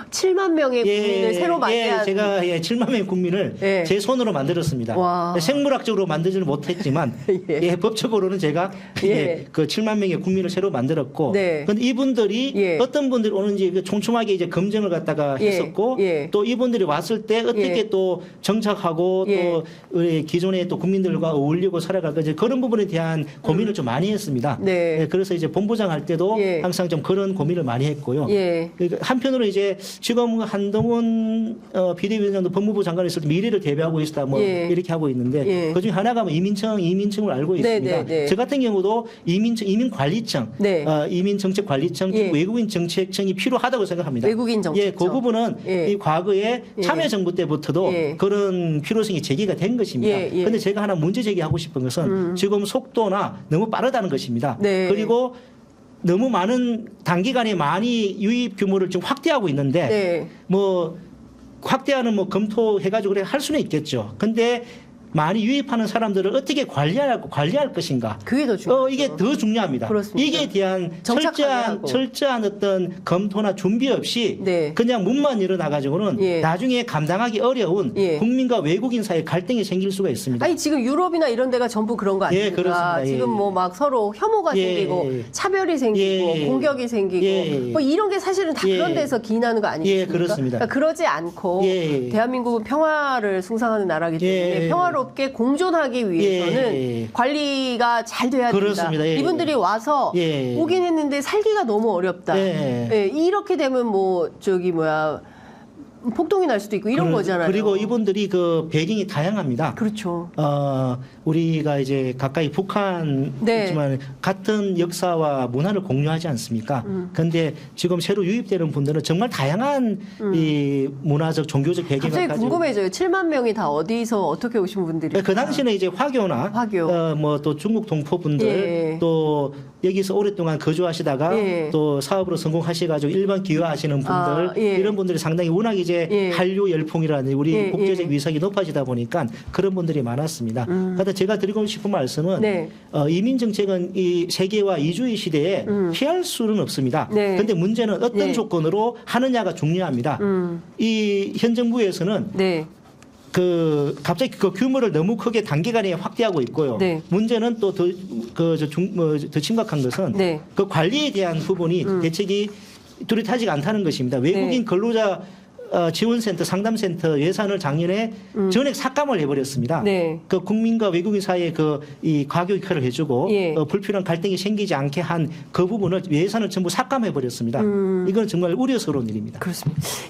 [SPEAKER 1] 7만 명의 국민을 새로 만든
[SPEAKER 2] 제가 7만 명의 국민을
[SPEAKER 1] 예.
[SPEAKER 2] 제 손으로 만들었습니다.
[SPEAKER 1] 와.
[SPEAKER 2] 생물학적으로 만들지는 못했지만
[SPEAKER 1] 예.
[SPEAKER 2] 법적으로는 제가
[SPEAKER 1] 예.
[SPEAKER 2] 그 7만 명의 국민을 새로 만들었고,
[SPEAKER 1] 네.
[SPEAKER 2] 근데 이분들이
[SPEAKER 1] 예.
[SPEAKER 2] 어떤 분들이 오는지 그 촘촘하게 이제 검증을 갖다가
[SPEAKER 1] 예.
[SPEAKER 2] 했었고,
[SPEAKER 1] 예.
[SPEAKER 2] 또 이분들이 왔을 때 어떻게
[SPEAKER 1] 예.
[SPEAKER 2] 또 정착하고
[SPEAKER 1] 예.
[SPEAKER 2] 또 우리 기존의 또 국민들과 어울리고 살아갈 건지 그런 부분에 대한 고민을 좀 많이 했습니다.
[SPEAKER 1] 네.
[SPEAKER 2] 그래서 이제 본부장 할 때도
[SPEAKER 1] 예.
[SPEAKER 2] 항상 좀 그런 고민을 많이 했고요.
[SPEAKER 1] 예.
[SPEAKER 2] 그러니까 한편으로 이제 지금 한동훈 비대위원장도 법무부 장관이 있을 때 미래를 대비하고 있다 뭐
[SPEAKER 1] 예.
[SPEAKER 2] 이렇게 하고 있는데
[SPEAKER 1] 예.
[SPEAKER 2] 그중에 하나가 뭐 이민청을 알고
[SPEAKER 1] 네,
[SPEAKER 2] 있습니다.
[SPEAKER 1] 네, 네.
[SPEAKER 2] 저 같은 경우도 이민관리청,
[SPEAKER 1] 네.
[SPEAKER 2] 이민정책관리청,
[SPEAKER 1] 예.
[SPEAKER 2] 외국인 정책청이 필요하다고 생각합니다.
[SPEAKER 1] 외국인 정책청.
[SPEAKER 2] 그 부분은
[SPEAKER 1] 예.
[SPEAKER 2] 이 과거에
[SPEAKER 1] 예.
[SPEAKER 2] 참여정부 때부터도
[SPEAKER 1] 예.
[SPEAKER 2] 그런 필요성이 제기가 된 것입니다.
[SPEAKER 1] 예, 예.
[SPEAKER 2] 그런데 제가 하나 문제 제기하고 싶은 것은 지금 속도나 너무 빠르다는 것입니다.
[SPEAKER 1] 네.
[SPEAKER 2] 그리고 너무 많은 단기간에 많이 유입 규모를 좀 확대하고 있는데
[SPEAKER 1] 네.
[SPEAKER 2] 뭐 확대하는 뭐 검토해가지고 그래 할 수는 있겠죠. 근데 많이 유입하는 사람들을 어떻게 관리할 것인가?
[SPEAKER 1] 그게 더 중요하죠.
[SPEAKER 2] 이게 더 중요합니다.
[SPEAKER 1] 그렇습니다.
[SPEAKER 2] 이게 대한
[SPEAKER 1] 정착하게 하고.
[SPEAKER 2] 철저한 어떤 검토나 준비 없이
[SPEAKER 1] 네.
[SPEAKER 2] 그냥 문만 일어나가지고는
[SPEAKER 1] 예.
[SPEAKER 2] 나중에 감당하기 어려운
[SPEAKER 1] 예.
[SPEAKER 2] 국민과 외국인 사이에 갈등이 생길 수가 있습니다.
[SPEAKER 1] 아니 지금 유럽이나 이런 데가 전부 그런 거
[SPEAKER 2] 예,
[SPEAKER 1] 아닙니까?
[SPEAKER 2] 그렇습니다. 예,
[SPEAKER 1] 지금 뭐 막 서로 혐오가
[SPEAKER 2] 예,
[SPEAKER 1] 생기고
[SPEAKER 2] 예.
[SPEAKER 1] 차별이 생기고
[SPEAKER 2] 예,
[SPEAKER 1] 공격이 생기고
[SPEAKER 2] 예.
[SPEAKER 1] 뭐 이런 게 사실은 다
[SPEAKER 2] 예.
[SPEAKER 1] 그런 데서 기인하는 거 아니겠습니까?
[SPEAKER 2] 예, 그렇습니다.
[SPEAKER 1] 그러니까 그러지 않고
[SPEAKER 2] 예.
[SPEAKER 1] 대한민국은 평화를 숭상하는 나라이기 때문에
[SPEAKER 2] 예.
[SPEAKER 1] 평화롭게 공존하기 위해서는
[SPEAKER 2] 예.
[SPEAKER 1] 관리가 잘 돼야 된다.
[SPEAKER 2] 그렇습니다. 예.
[SPEAKER 1] 이분들이 와서
[SPEAKER 2] 예.
[SPEAKER 1] 오긴 했는데 살기가 너무 어렵다.
[SPEAKER 2] 예.
[SPEAKER 1] 예, 이렇게 되면 뭐 폭동이 날 수도 있고 이런 거잖아요.
[SPEAKER 2] 그리고 이분들이 그 배경이 다양합니다.
[SPEAKER 1] 그렇죠.
[SPEAKER 2] 우리가 이제 가까이 북한
[SPEAKER 1] 네.
[SPEAKER 2] 있지만 같은 역사와 문화를 공유하지 않습니까? 그런데 지금 새로 유입되는 분들은 정말 다양한 이 문화적 종교적 배경을
[SPEAKER 1] 갑자기
[SPEAKER 2] 가지고
[SPEAKER 1] 궁금해져요. 7만 명이 다 어디서 어떻게 오신 분들이?
[SPEAKER 2] 그 당시는 이제 화교나
[SPEAKER 1] 화교.
[SPEAKER 2] 뭐 또 중국 동포분들
[SPEAKER 1] 예.
[SPEAKER 2] 또 여기서 오랫동안 거주하시다가
[SPEAKER 1] 예.
[SPEAKER 2] 또 사업으로 성공하셔가지고 일반 기여하시는 분들
[SPEAKER 1] 아, 예.
[SPEAKER 2] 이런 분들이 상당히 워낙 이제
[SPEAKER 1] 예.
[SPEAKER 2] 한류 열풍이라는 우리
[SPEAKER 1] 예,
[SPEAKER 2] 국제적
[SPEAKER 1] 예.
[SPEAKER 2] 위상이 높아지다 보니까 그런 분들이 많았습니다. 그런데 제가 드리고 싶은 말씀은
[SPEAKER 1] 네.
[SPEAKER 2] 이민 정책은 이 세계화 이주의 시대에 피할 수는 없습니다.
[SPEAKER 1] 네.
[SPEAKER 2] 그런데 문제는 어떤
[SPEAKER 1] 네.
[SPEAKER 2] 조건으로 하느냐가 중요합니다. 이 현 정부에서는
[SPEAKER 1] 네.
[SPEAKER 2] 갑자기 그 규모를 너무 크게 단기간에 확대하고 있고요.
[SPEAKER 1] 네.
[SPEAKER 2] 문제는 또 더 심각한 것은
[SPEAKER 1] 네.
[SPEAKER 2] 그 관리에 대한 부분이 대책이 뚜렷하지가 않다는 것입니다. 외국인
[SPEAKER 1] 네.
[SPEAKER 2] 근로자 지원센터, 상담센터 예산을 작년에 전액 삭감을 해버렸습니다.
[SPEAKER 1] 네.
[SPEAKER 2] 그 국민과 외국인 사이에 이 과교 역할을 해주고
[SPEAKER 1] 예.
[SPEAKER 2] 불필요한 갈등이 생기지 않게 한 그 부분을 예산을 전부 삭감해버렸습니다. 이건 정말 우려스러운 일입니다.
[SPEAKER 1] 그렇습니다.